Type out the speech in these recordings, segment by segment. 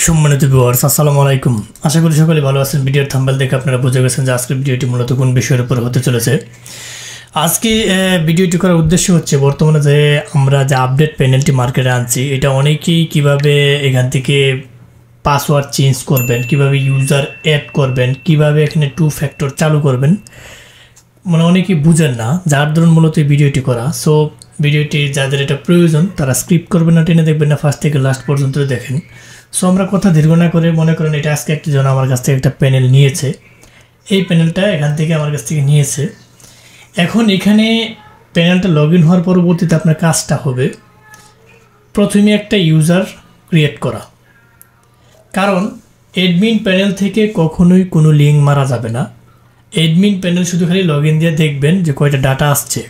সম্মানিত ভিউয়ার্স, আসসালামু আলাইকুম। আশা করি সকলে ভালো আছেন। ভিডিওর থাম্বনেল দেখে আপনারা বুঝে গেছেন যে আজকের ভিডিওটি মূলত কোন বিষয়ের উপর হতে চলেছে। আজকে ভিডিওটি করার উদ্দেশ্য হচ্ছে বর্তমানে যে আমরা যে আপডেট প্যানেলটি মার্কেটে আনছি, এটা অনেকেই কিভাবে এখান থেকে পাসওয়ার্ড চেঞ্জ করবেন, কিভাবে ইউজার অ্যাড করবেন, কিভাবে এখানে 2 ফ্যাক্টর চালু করবেন, মানে অনেকেই বুঝেন না, যার ধরুন মূলত এই ভিডিওটি করা। সো ভিডিওটি যাদের এটা প্রয়োজন তারা স্ক্রিপ্ট করবেন না, টেনে দেখবেন না, ফার্স্ট থেকে লাস্ট পর্যন্ত দেখেন। সো আমরা কথা দীর্ঘ না করে মনে করেন এটা আজকে একটি জন আমার কাছ থেকে একটা প্যানেল নিয়েছে, এই প্যানেলটা এখান থেকে আমার কাছ থেকে নিয়েছে। এখন এখানে প্যানেলটা লগ ইন হওয়ার পরবর্তীতে আপনার কাজটা হবে প্রথমে একটা ইউজার ক্রিয়েট করা, কারণ অ্যাডমিন প্যানেল থেকে কখনোই কোনো লিঙ্ক মারা যাবে না। অ্যাডমিন প্যানেল শুধু খালি লগ ইন দিয়ে দেখবেন যে কয়টা ডাটা আসছে।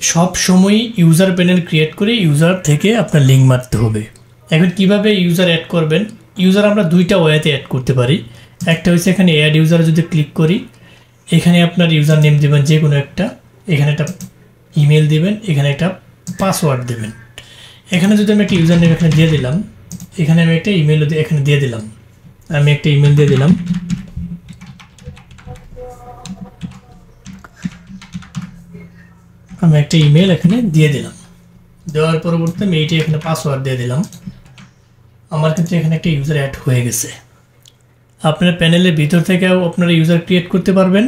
সব সময় ইউজার প্যানেল ক্রিয়েট করে ইউজার থেকে আপনার লিঙ্ক মারতে হবে। এখন কিভাবে ইউজার অ্যাড করবেন, ইউজার আমরা দুইটা ওয়েতে অ্যাড করতে পারি। একটা হচ্ছে এখানে অ্যাড ইউজার, যদি ক্লিক করি এখানে আপনার ইউজার নেম দেবেন যে কোনো একটা, এখানে একটা ইমেল দেবেন, এখানে একটা পাসওয়ার্ড দেবেন। এখানে যদি আমি একটা ইউজার নেম এখানে দিয়ে দিলাম, এখানে আমি একটা ইমেল এখানে দিয়ে দিলাম, আমি একটা ইমেল দিয়ে দিলাম। আমি একটা ইমেল এখানে দিয়ে দিলাম, দেওয়ার পরবর্তীতে আমি এইটি এখানে পাসওয়ার্ড দিয়ে দিলাম। আমার কিন্তু এখানে একটা ইউজার অ্যাড হয়ে গেছে। আপনার প্যানেলের ভিতর থেকেও আপনারা ইউজার ক্রিয়েট করতে পারবেন,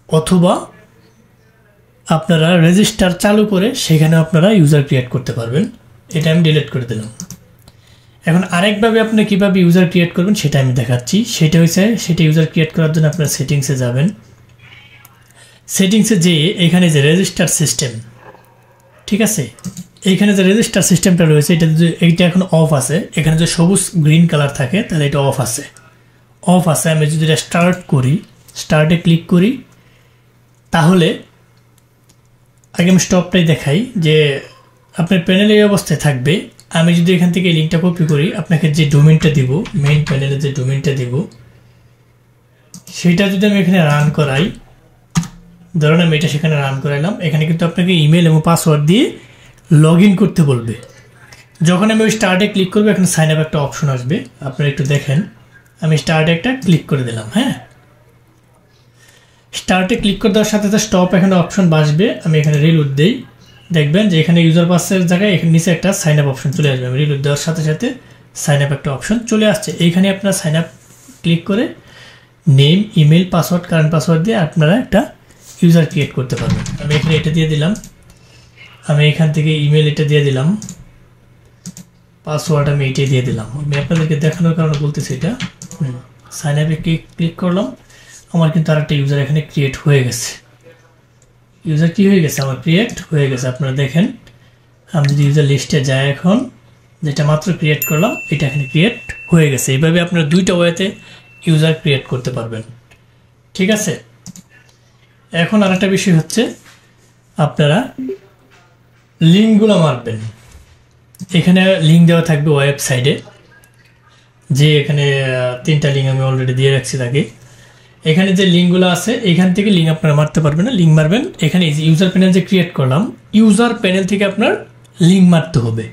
অথবা আপনারা রেজিস্টার চালু করে সেখানে আপনারা ইউজার ক্রিয়েট করতে পারবেন। এটা আমি ডিলিট করে দিলাম। এখন আরেকভাবে আপনি কীভাবে ইউজার ক্রিয়েট করবেন সেটা আমি দেখাচ্ছি। সেটা ইউজার ক্রিয়েট করার জন্য আপনারা সেটিংসে যাবেন। সেটিংসে যেয়ে এখানে যে রেজিস্টার সিস্টেম, ঠিক আছে, এইখানে যে রেজিস্টার সিস্টেমটা রয়েছে এইটা এখন অফ আছে। এখানে যে সবুজ গ্রিন কালার থাকে তাহলে এটা অফ আছে। আমি যদি এটা স্টার্ট করি, স্টার্টে ক্লিক করি, তাহলে আগে আমি স্টপটাই দেখাই যে আপনার প্যানেল এই অবস্থায় থাকবে। আমি যদি এখান থেকে এই লিঙ্কটা কপি করি, আপনাকে যে ডোমেইনটা দিব, মেইন প্যানেলে যে ডোমেইনটা দিব, সেটা যদি আমি এখানে রান করাই, ধরুন আমি এটা সেখানে রান করাইলাম, এখানে কিন্তু আপনাকে ইমেল এবং পাসওয়ার্ড দিয়ে লগ ইন করতে বলবে। যখন আমি ওই স্টার্টে ক্লিক করবো, এখানে সাইন আপ একটা অপশন আসবে, আপনারা একটু দেখেন। আমি স্টার্টে একটা ক্লিক করে দিলাম। হ্যাঁ, স্টার্টে ক্লিক করে দেওয়ার সাথে সাথে স্টপ এখানে অপশন বাসবে। আমি এখানে রিলোড দিই, দেখবেন যে এখানে ইউজার পাসের জায়গায় এখানে নিচে একটা সাইন আপ অপশন চলে আসবে। আমি রিলোড দেওয়ার সাথে সাথে সাইন আপ একটা অপশন চলে আসছে। এইখানে আপনারা সাইন আপ ক্লিক করে name, email, password, current password দিয়ে আপনারা একটা ইউজার ক্রিয়েট করতে পারবেন। আমি এখানে এটা দিয়ে দিলাম, আমি এখান থেকে ইমেল এটা দিয়ে দিলাম, পাসওয়ার্ড আমি এটাই দিয়ে দিলাম। আমি আপনাদেরকে দেখানোর কারণে বলতেছি এটা। সাইন আপে ক্লিক করলাম, আমার কিন্তু আরেকটা ইউজার এখানে ক্রিয়েট হয়ে গেছে। ইউজার কি হয়ে গেছে? আমার ক্রিয়েট হয়ে গেছে। আপনারা দেখেন, আমি যদি ইউজার লিস্টে যাই, এখন যেটা মাত্র ক্রিয়েট করলাম এটা এখানে ক্রিয়েট হয়ে গেছে। এইভাবে আপনারা দুইটা ওয়েতে ইউজার ক্রিয়েট করতে পারবেন, ঠিক আছে। এখন আরেকটা বিষয় হচ্ছে আপনারা লিঙ্কগুলো মারবেন। এখানে লিঙ্ক দেওয়া থাকবে ওয়েবসাইটে, যে এখানে 3টা লিঙ্ক আমি অলরেডি দিয়ে রাখছি তাকে। এখানে যে লিঙ্কগুলো আছে এখান থেকে লিঙ্ক আপনারা মারতে পারবেন না, লিঙ্ক মারবেন এখানে ইউজার প্যানেল যে ক্রিয়েট করলাম, ইউজার প্যানেল থেকে আপনার লিঙ্ক মারতে হবে।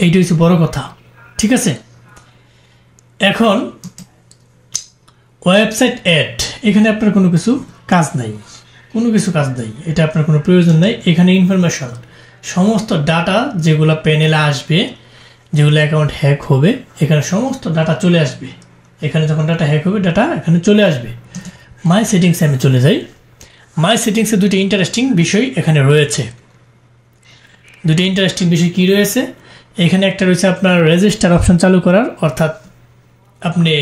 এইটা হচ্ছে বড় কথা, ঠিক আছে। এখন ওয়েবসাইট অ্যাড, এখানে আপনার কোনো কিছু কাজ নাই, এটা আপনার কোনো প্রয়োজন নাই। এখানে ইনফরমেশন, সমস্ত ডাটা যেগুলো প্যানেলে আসবে, যেগুলো অ্যাকাউন্ট হ্যাক হবে, এখানে সমস্ত ডাটা চলে আসবে। এখানে যখন ডাটা হ্যাক হবে ডাটা এখানে চলে আসবে। মাই সেটিংসে আমি চলে যাই। মাই সেটিংসে দুটি ইন্টারেস্টিং বিষয় এখানে রয়েছে। দুটি ইন্টারেস্টিং বিষয় কি রয়েছে? এখানে একটা রয়েছে আপনার রেজিস্টার অপশন চালু করার, অর্থাৎ আপনি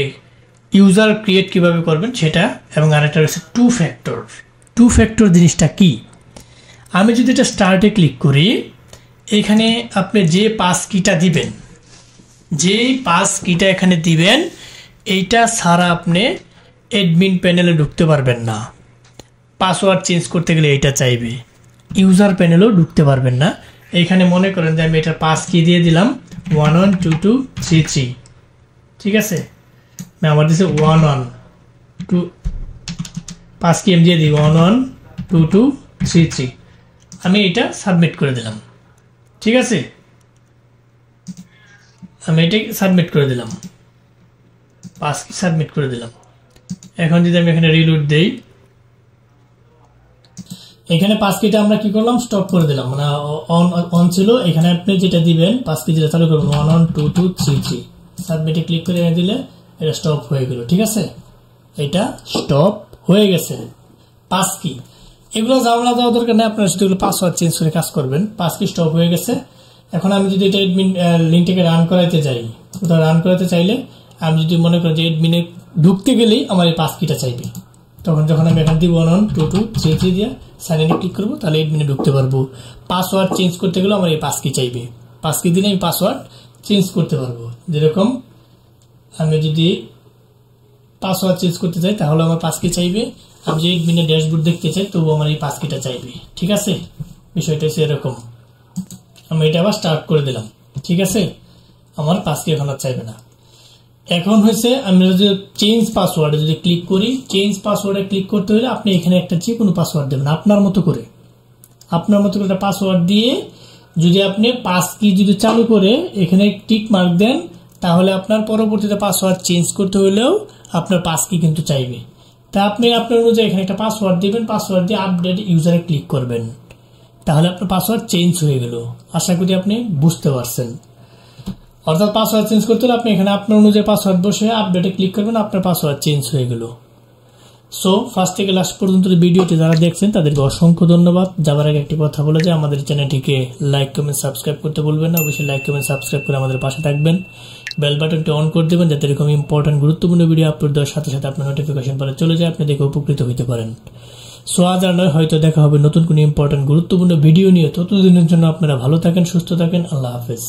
ইউজার ক্রিয়েট কিভাবে করবেন সেটা, এবং আরেকটা রয়েছে 2 ফ্যাক্টর জিনিসটা কি? আমি যদি এটা স্টার্টে ক্লিক করি, এখানে আপনি যে পাস কিটা দিবেন, এখানে দিবেন, এইটা ছাড়া আপনি অ্যাডমিন প্যানেলে ঢুকতে পারবেন না। পাসওয়ার্ড চেঞ্জ করতে গেলে এইটা চাইবে। ইউজার প্যানেলেও ঢুকতে পারবেন না। এইখানে মনে করেন যে আমি এটা পাস কি দিয়ে দিলাম 112233, ঠিক আছে। আমার দিচ্ছে 1122, পাস কি আমি দিয়ে দিই 112233। আমি এটা সাবমিট করে দিলাম, ঠিক আছে। আমি এটা সাবমিট করে দিলাম, পাস কি সাবমিট করে দিলাম। এখন যদি আমি এখানে রিলোড দেই, এখানে পাস কিটা আমরা কি করলাম, স্টপ করে দিলাম, মানে অন ছিল। এখানে আপনি যেটা দিবেন, পাস কি যেটা চালু করবেন 1 1 2 2 3 3, সাবমিটে ক্লিক করে দিলে এটা স্টপ হয়ে গেল। ঠিক আছে, এটা স্টপ হয়ে গেছে। পাস কি এগুলো ঝামেলা দেওয়া দরকার নেই, আপনারা শুধু পাসওয়ার্ড চেঞ্জ করে কাজ করবেন। পাস কি স্টপ হয়ে গেছে। এখন আমি যদি এটা এডমিন লিঙ্কটাকে রান করাইতে যাই, কোথাও রান করাতে চাইলে আমি যদি মনে করি যে এডমিনে ঢুকতে গেলেই আমার এই পাস কিটা চাইবে, তখন যখন আমি এখান থেকে 1 1 2 2 3 3 দিয়ে সাইন ইনে ক্লিক করবো, তাহলে এডমিনে ঢুকতে পারবো। পাসওয়ার্ড চেঞ্জ করতে গেলে আমার এই পাস কি চাইবে, পাস কি দিলে আমি পাসওয়ার্ড চেঞ্জ করতে পারবো। যেরকম আমি যদি পাসওয়ার্ড চেঞ্জ করতে চাই তাহলে আমার পাস কি চাইবে, আমি যদি এডমিনের ড্যাশবোর্ড দেখতে চাই তবু আমার এই পাস কিটা চাইবে। ঠিক আছে, বিষয়টা হচ্ছে এরকম। আমি এটা আবার স্টার্ট করে দিলাম। ঠিক আছে, আমার পাস কি এখন আর চাইবে না। এখন হয়েছে আমি যদি চেঞ্জ পাসওয়ার্ডে যদি ক্লিক করি, চেঞ্জ পাসওয়ার্ডে ক্লিক করতে হলে আপনি এখানে একটা যে কোনো পাসওয়ার্ড দেবেন আপনার মতো করে, একটা পাসওয়ার্ড দিয়ে যদি আপনি পাস কি যদি চালু করে এখানে টিক মার্ক দেন, তাহলে আপনার পরবর্তীতে পাসওয়ার্ড চেঞ্জ করতে হলেও আপনার পাস কি কিন্তু চাইবে। তা আপনি আপনার অনুযায়ী এখানে একটা পাসওয়ার্ড দিবেন, পাসওয়ার্ড দিয়ে আপডেট ইউজারে ক্লিক করবেন, তাহলে আপনার পাসওয়ার্ড চেঞ্জ হয়ে গেল। আশা করি আপনি বুঝতে পারছেন। অর্থাৎ পাসওয়ার্ড চেঞ্জ করতে হলে আপনি এখানে আপনার অনুযায়ী পাসওয়ার্ড বসে আপডেটে ক্লিক করবেন, আপনার পাসওয়ার্ড চেঞ্জ হয়ে গেল। সো ফার্স্ট থেকে লাস্ট পর্যন্ত ভিডিওটি যারা দেখছেন তাদেরকে অসংখ্য ধন্যবাদ। যাবার আগে একটি কথা বলে যে আমাদের চ্যানেলটিকে লাইক কমেন্ট সাবস্ক্রাইব করতে বলবেন না, অবশ্যই লাইক কমেন্ট সাবস্ক্রাইব করে আমাদের পাশে থাকবেন। বেল বাটনটি অন করে দেবেন যাতে এরকম ইম্পর্টেন্ট গুরুত্বপূর্ণ ভিডিও আপলোড দেওয়ার সাথে সাথে আপনার নোটিফিকেশন পরে চলে যায়, আপনি দেখে উপকৃত হতে পারেন। সো আজ আর নয়, হয়তো দেখা হবে নতুন কোনো ইম্পর্টেন্ট গুরুত্বপূর্ণ ভিডিও নিয়ে। ততদিনের জন্য আপনারা ভালো থাকেন, সুস্থ থাকেন। আল্লাহ হাফেজ।